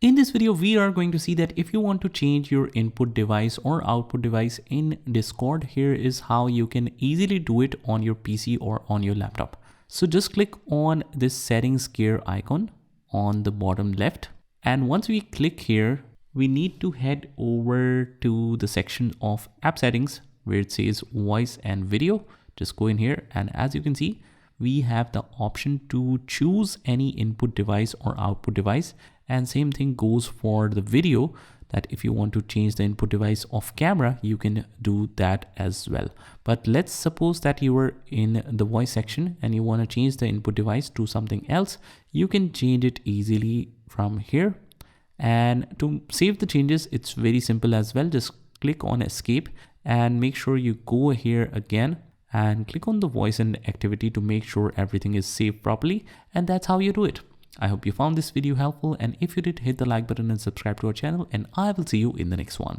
In this video, we are going to see that if you want to change your input device or output device in Discord, here is how you can easily do it on your PC or on your laptop. So just click on this settings gear icon on the bottom left. And once we click here, we need to head over to the section of app settings where it says voice and video. Just go in here, and as you can see, we have the option to choose any input device or output device. And same thing goes for the video, that if you want to change the input device of camera, you can do that as well. But let's suppose that you were in the voice section and you want to change the input device to something else. You can change it easily from here. And to save the changes, it's very simple as well. Just click on escape and make sure you go here again and click on the voice and activity to make sure everything is saved properly. And that's how you do it. I hope you found this video helpful, and if you did, hit the like button and subscribe to our channel, and I will see you in the next one.